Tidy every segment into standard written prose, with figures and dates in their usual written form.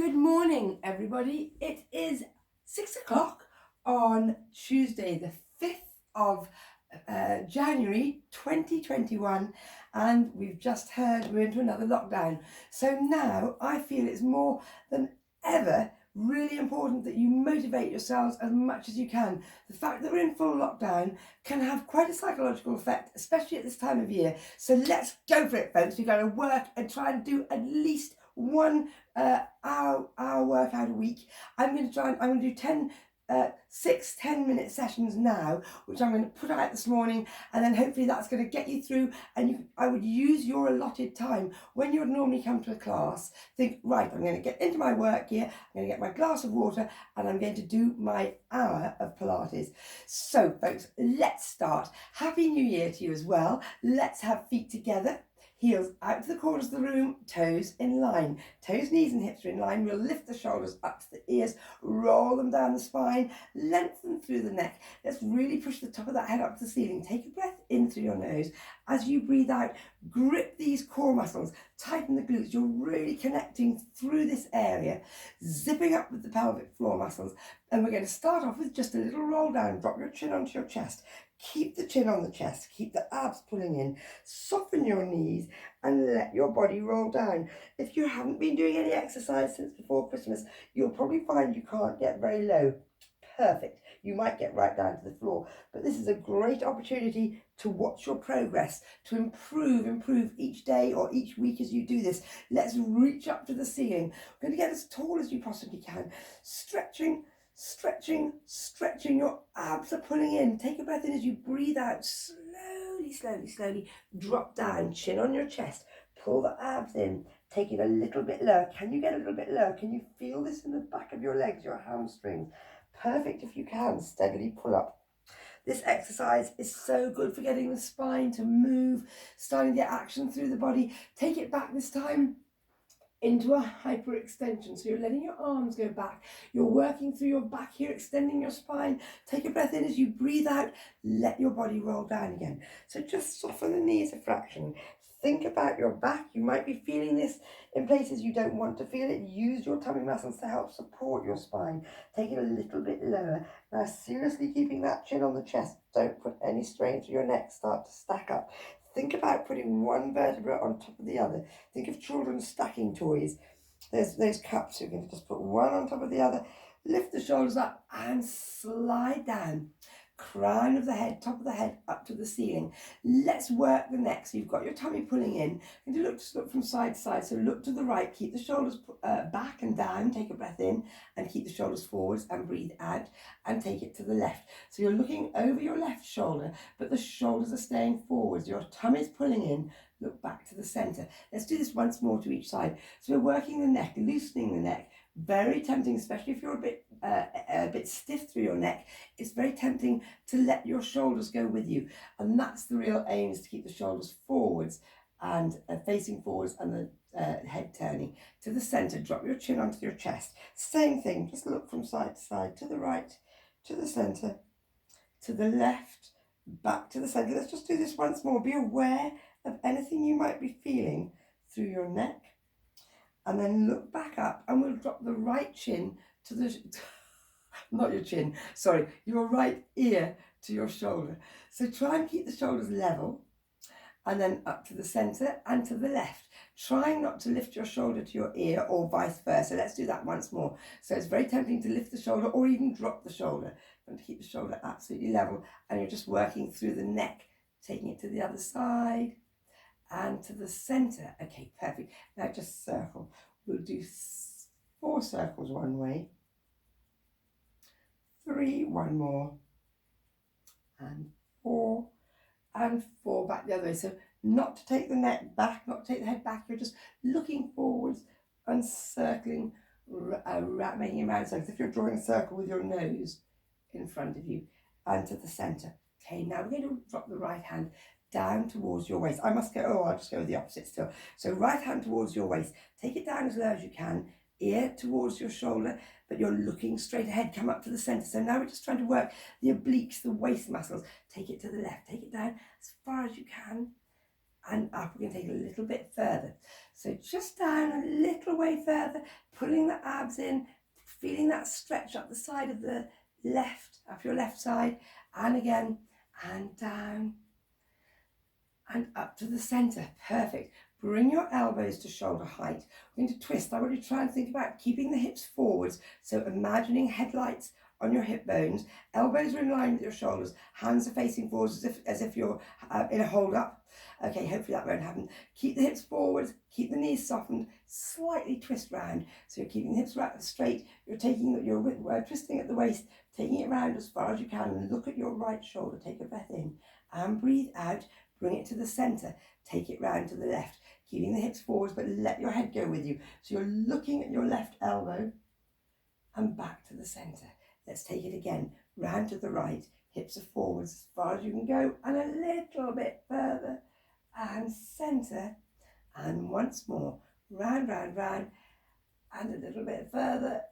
Good morning, everybody. It is 6 o'clock on Tuesday, the 5th of January 2021, and we've just heard we're into another lockdown. So now I feel it's more than ever really important that you motivate yourselves as much as you can. The fact that we're in full lockdown can have quite a psychological effect, especially at this time of year. So let's go for it, folks. We've got to work and try and do at least one hour workout a week. I'm going to do 10 minute sessions now, which I'm going to put out this morning, and then hopefully that's going to get you through. And I would use your allotted time when you would normally come to a class. Think, right, I'm going to get into my work here, I'm going to get my glass of water, and I'm going to do my hour of Pilates. So folks, let's start. Happy New Year to you as well. Let's have feet together, heels out to the corners of the room, toes in line. Toes, knees and hips are in line. We'll lift the shoulders up to the ears, roll them down the spine, lengthen through the neck. Let's really push the top of that head up to the ceiling. Take a breath in through your nose. As you breathe out, grip these core muscles, tighten the glutes. You're really connecting through this area, zipping up with the pelvic floor muscles. And we're going to start off with just a little roll down. Drop your chin onto your chest. Keep the chin on the chest, keep the abs pulling in, soften your knees and let your body roll down. If you haven't been doing any exercise since before Christmas, you'll probably find you can't get very low. Perfect. You might get right down to the floor, but this is a great opportunity to watch your progress, to improve each day or each week as you do this. Let's reach up to the ceiling. We're going to get as tall as you possibly can, stretching, your abs are pulling in. Take a breath in as you breathe out. Slowly, drop down, chin on your chest, pull the abs in, take it a little bit lower. Can you get a little bit lower? Can you feel this in the back of your legs, your hamstrings? Perfect if you can, steadily pull up. This exercise is so good for getting the spine to move, starting to get action through the body. Take it back this time into a hyperextension. So you're letting your arms go back. You're working through your back here, extending your spine. Take a breath in as you breathe out. Let your body roll down again. So just soften the knees a fraction. Think about your back. You might be feeling this in places you don't want to feel it. Use your tummy muscles to help support your spine. Take it a little bit lower. Now, seriously keeping that chin on the chest. Don't put any strain through your neck. Start to stack up. Think about putting one vertebra on top of the other. Think of children's stacking toys. There's those cups. You're going to just put one on top of the other. Lift the shoulders up and slide down. Crown of the head, top of the head, up to the ceiling. Let's work the neck. So you've got your tummy pulling in. You're going to look from side to side. So look to the right. Keep the shoulders back and down. Take a breath in and keep the shoulders forwards and breathe out and take it to the left. So you're looking over your left shoulder, but the shoulders are staying forwards. Your tummy's pulling in. Look back to the center. Let's do this once more to each side. So we're working the neck, loosening the neck. Very tempting, especially if you're a bit stiff through your neck. It's very tempting to let your shoulders go with you, and that's the real aim, is to keep the shoulders forwards and facing forwards and the head turning to the center. Drop your chin onto your chest. Same thing, just look from side to side, to the right, to the center, to the left, back to the center. Let's just do this once more. Be aware of anything you might be feeling through your neck. And then look back up, and we'll drop the right chin to the, not your chin, sorry, your right ear to your shoulder. So try and keep the shoulders level, and then up to the center and to the left. Trying not to lift your shoulder to your ear or vice versa. Let's do that once more. So it's very tempting to lift the shoulder or even drop the shoulder, but to keep the shoulder absolutely level, and you're just working through the neck, taking it to the other side and to the center. Okay, perfect. Now just circle. We'll do 4 circles one way, 3, one more, and 4, and 4 back the other way. So not to take the neck back, not to take the head back, you're just looking forwards and circling, making a round circle. If you're drawing a circle with your nose in front of you, and to the center. Okay, now we're going to drop the right hand down towards your waist. I'll just go with the opposite still. So right hand towards your waist. Take it down as low as you can, ear towards your shoulder, but you're looking straight ahead. Come up to the center. So now we're just trying to work the obliques, the waist muscles. Take it to the left, take it down as far as you can, and up. We're going to take it a little bit further. So just down a little way further, pulling the abs in, feeling that stretch up the side of the left, up your left side, and again, and down, and up to the center. Perfect. Bring your elbows to shoulder height. We're going to twist. I want you to try and think about keeping the hips forwards. So imagining headlights on your hip bones, elbows are in line with your shoulders, hands are facing forwards as if you're in a hold up. Okay, hopefully that won't happen. Keep the hips forward, keep the knees softened, slightly twist round. So you're keeping the hips straight, you're twisting at the waist, taking it round as far as you can, and look at your right shoulder. Take a breath in and breathe out, bring it to the center, take it round to the left, keeping the hips forwards, but let your head go with you. So you're looking at your left elbow and back to the center. Let's take it again, round to the right, hips are forwards as far as you can go, and a little bit further, and center, and once more, round, round, round, and a little bit further.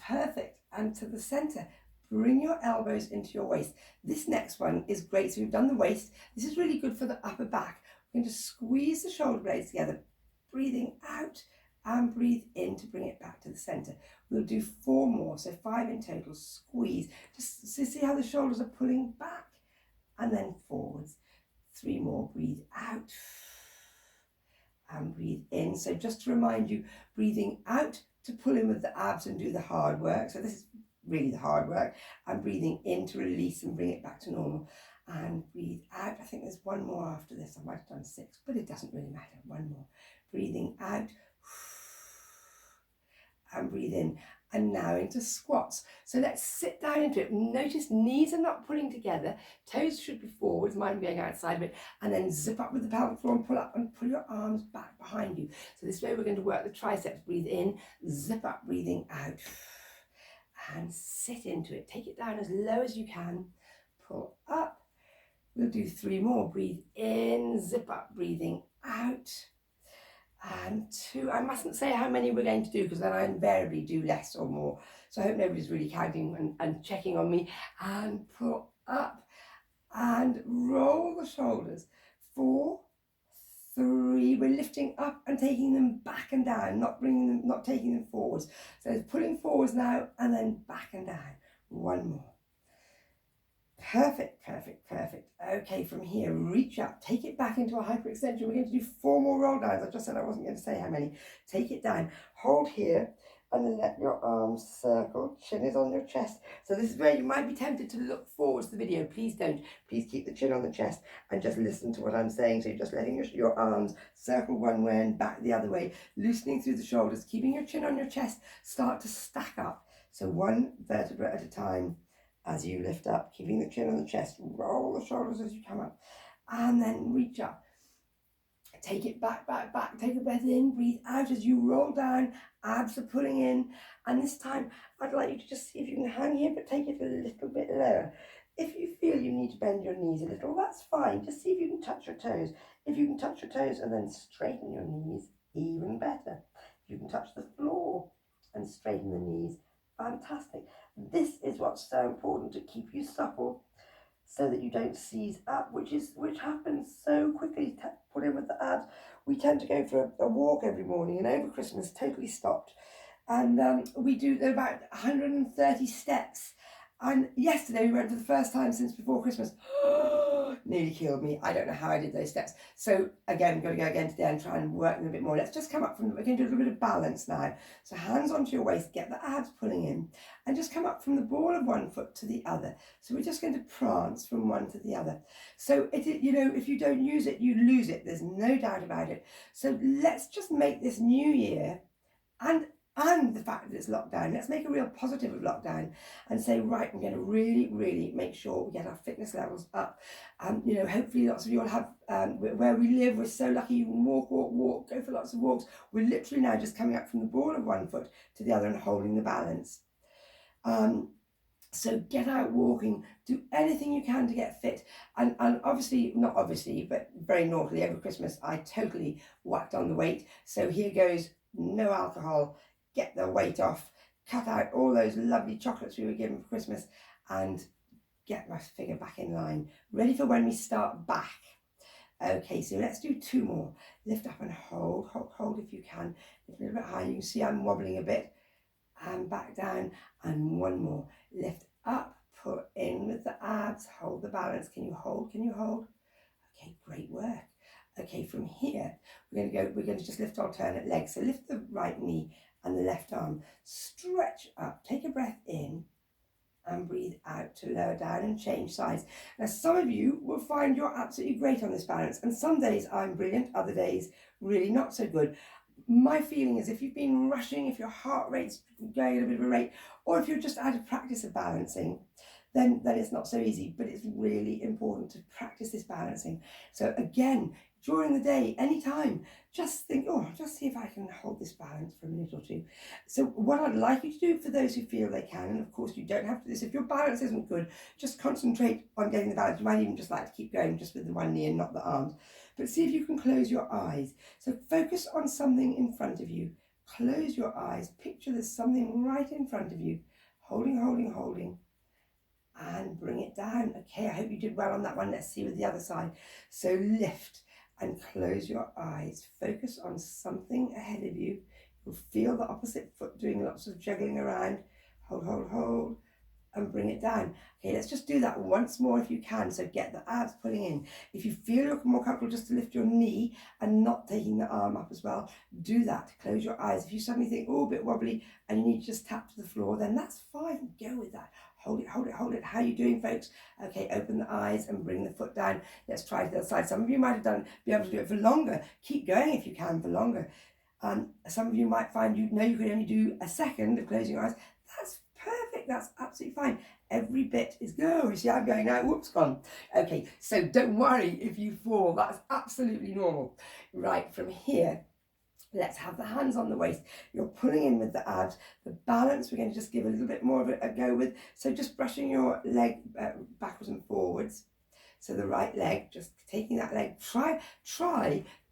Perfect. And to the center. Bring your elbows into your waist. This next one is great. So we've done the waist. This is really good for the upper back. We're going to squeeze the shoulder blades together, breathing out and breathe in to bring it back to the center. We'll do 4 more, so 5 in total. Squeeze. Just see how the shoulders are pulling back and then forwards. 3 more. Breathe out and breathe in. So just to remind you, breathing out to pull in with the abs and do the hard work. So this is really the hard work. And breathing in to release and bring it back to normal. And breathe out. I think there's 1 more after this. I might have done 6, but it doesn't really matter. 1 more. Breathing out and breathe in. And now into squats. So let's sit down into it. Notice knees are not pulling together. Toes should be forwards, mine going outside of it. And then zip up with the pelvic floor and pull up and pull your arms back behind you. So this way we're going to work the triceps. Breathe in, zip up, breathing out. And sit into it. Take it down as low as you can. Pull up. We'll do 3 more. Breathe in, zip up, breathing out. And 2, I mustn't say how many we're going to do because then I invariably do less or more. So I hope nobody's really counting and checking on me. And pull up and roll the shoulders. 4, 3, we're lifting up and taking them back and down, not taking them forwards. So it's pulling forwards now and then back and down. 1 more. Perfect, perfect, perfect. Okay, from here, reach up, take it back into a hyperextension. We're going to do 4 more roll downs. I just said I wasn't going to say how many. Take it down, hold here, and then let your arms circle. Chin is on your chest. So this is where you might be tempted to look forwards to the video. Please don't. Please keep the chin on the chest and just listen to what I'm saying. So you're just letting your arms circle one way and back the other way, loosening through the shoulders, keeping your chin on your chest. Start to stack up. So 1 vertebra at a time. As you lift up, keeping the chin on the chest, roll the shoulders as you come up, and then reach up. Take it back, back, back. Take a breath in, breathe out as you roll down, abs are pulling in. And this time, I'd like you to just see if you can hang here, but take it a little bit lower. If you feel you need to bend your knees a little, that's fine. Just see if you can touch your toes. If you can touch your toes and then straighten your knees, even better. If you can touch the floor and straighten the knees, fantastic. This is what's so important, to keep you supple so that you don't seize up, which happens so quickly. Put in with the abs. We tend to go for a walk every morning, and over Christmas totally stopped. And we do about 130 steps. And yesterday we went for the first time since before Christmas. Nearly killed me. I don't know how I did those steps. So again, I'm going to go again today and try and work them a bit more. Let's just come up from, we're going to do a little bit of balance now. So hands onto your waist, get the abs pulling in, and just come up from the ball of one foot to the other. So we're just going to prance from one to the other. So if you don't use it, you lose it. There's no doubt about it. So let's just make this new year and the fact that it's lockdown, let's make a real positive of lockdown and say, right, we're going to really, really make sure we get our fitness levels up. Hopefully lots of you will have, where we live, we're so lucky you can walk, go for lots of walks. We're literally now just coming up from the ball of one foot to the other and holding the balance. So get out walking, do anything you can to get fit. And obviously, not obviously, but very naughtily over Christmas, I totally whacked on the weight. So here goes, no alcohol. Get the weight off, cut out all those lovely chocolates we were given for Christmas, and get my figure back in line, ready for when we start back. Okay, so let's do 2 more. Lift up and hold, hold, hold if you can. Lift a little bit higher. You can see I'm wobbling a bit. And back down. And 1 more. Lift up, pull in with the abs. Hold the balance. Can you hold? Can you hold? Okay, great work. Okay, from here, we're going to just lift alternate legs. So lift the right knee and the left arm. Stretch up. Take a breath in. And breathe out to lower down and change sides. Now, some of you will find you're absolutely great on this balance, and some days I'm brilliant, other days really not so good. My feeling is if you've been rushing, if your heart rate's going at a bit of a rate, or if you're just out of practice of balancing, then it's not so easy. But it's really important to practice this balancing. So again, during the day, anytime, just think, oh, just see if I can hold this balance for a minute or two. So what I'd like you to do, for those who feel they can, and of course you don't have to do this, if your balance isn't good, just concentrate on getting the balance. You might even just like to keep going just with the one knee and not the arms. But see if you can close your eyes. So focus on something in front of you. Close your eyes. Picture there's something right in front of you. Holding, holding, holding. And bring it down. Okay, I hope you did well on that one. Let's see with the other side. So lift and close your eyes. Focus on something ahead of you. You'll feel the opposite foot doing lots of juggling around. Hold, hold, hold. And bring it down. Okay, let's just do that once more if you can. So get the abs pulling in. If you feel you're more comfortable just to lift your knee and not taking the arm up as well, do that. Close your eyes. If you suddenly think, oh, a bit wobbly, and you need to just tap to the floor, then that's fine. Go with that. Hold it, hold it, hold it. How are you doing, folks? Okay, open the eyes and bring the foot down. Let's try to the other side. Some of you might have be able to do it for longer. Keep going if you can for longer. Some of you might find you could only do a second of closing your eyes. That's perfect. That's absolutely fine. Every bit is go. You see, I'm going now. Whoops, gone. Okay, so don't worry if you fall. That's absolutely normal. Right, from here, let's have the hands on the waist. You're pulling in with the abs. The balance, we're going to just give a little bit more of a go with. So just brushing your leg backwards and forwards. So the right leg, just taking that leg. Try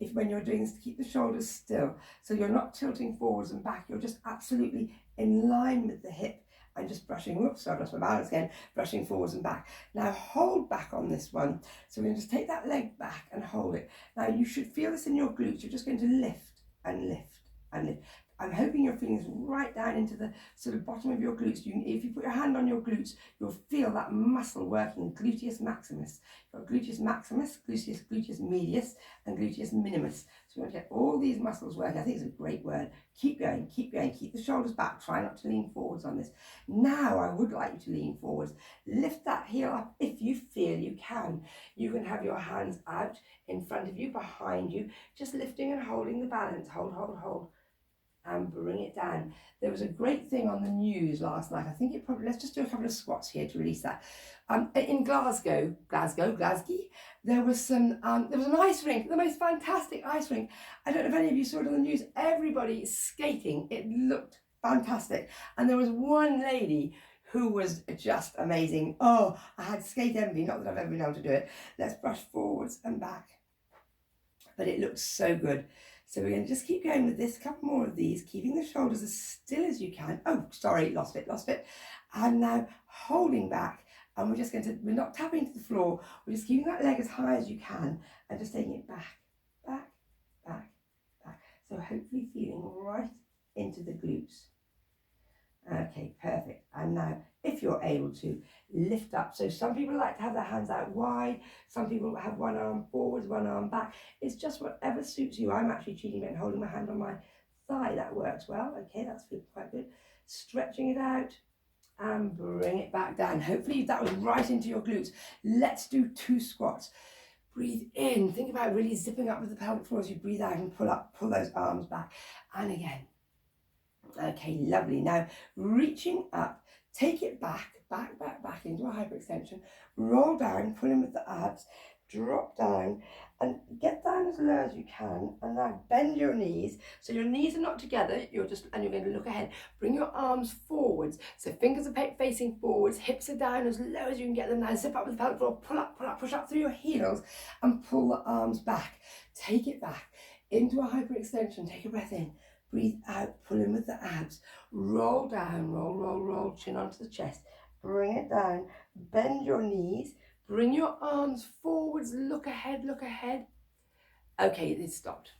if when you're doing this to keep the shoulders still. So you're not tilting forwards and back. You're just absolutely in line with the hip and just brushing, whoops, sorry, I lost my balance again, brushing forwards and back. Now hold back on this one. So we're going to just take that leg back and hold it. Now you should feel this in your glutes. You're just going to lift and lift and lift. I'm hoping you're feeling this right down into the sort of bottom of your glutes. If you put your hand on your glutes, you'll feel that muscle working, gluteus maximus. You've got gluteus maximus, gluteus medius, and gluteus minimus. So we're going to get all these muscles working. I think it's a great word. Keep going, keep going. Keep the shoulders back. Try not to lean forwards on this. Now I would like you to lean forwards. Lift that heel up if you feel you can. You can have your hands out in front of you, behind you, just lifting and holding the balance. Hold, hold, hold. And bring it down. There was a great thing on the news last night. I think it probably, let's just do a couple of squats here to release that. In Glasgow, there was an ice rink, the most fantastic ice rink. I don't know if any of you saw it on the news. Everybody skating. It looked fantastic. And there was one lady who was just amazing. Oh, I had skate envy, not that I've ever been able to do it. Let's brush forwards and back. But it looks so good. So we're going to just keep going with this, a couple more of these, keeping the shoulders as still as you can. Oh, sorry, lost it. And now holding back, and we're not tapping to the floor, we're just keeping that leg as high as you can, and just taking it back, back, back, back. So hopefully feeling right into the glutes. Okay, perfect. And now, if you're able to, lift up. So some people like to have their hands out wide. Some people have one arm forwards, one arm back. It's just whatever suits you. I'm actually cheating a bit and holding my hand on my thigh. That works well. Okay, that's quite good. Stretching it out and bring it back down. Hopefully that was right into your glutes. Let's do 2 squats. Breathe in. Think about really zipping up with the pelvic floor as you breathe out and pull those arms back. And again. Okay, lovely. Now, reaching up, take it back into a hyperextension, roll down, pull in with the abs, drop down, and get down as low as you can, and now bend your knees. So your knees are not together, and you're going to look ahead. Bring your arms forwards, so fingers are facing forwards, hips are down as low as you can get them. Now zip up with the pelvic floor, pull up, push up through your heels, and pull the arms back. Take it back into a hyperextension, take a breath in. Breathe out, pull in with the abs, roll down, roll, chin onto the chest, bring it down, bend your knees, bring your arms forwards, look ahead, Okay, it stopped.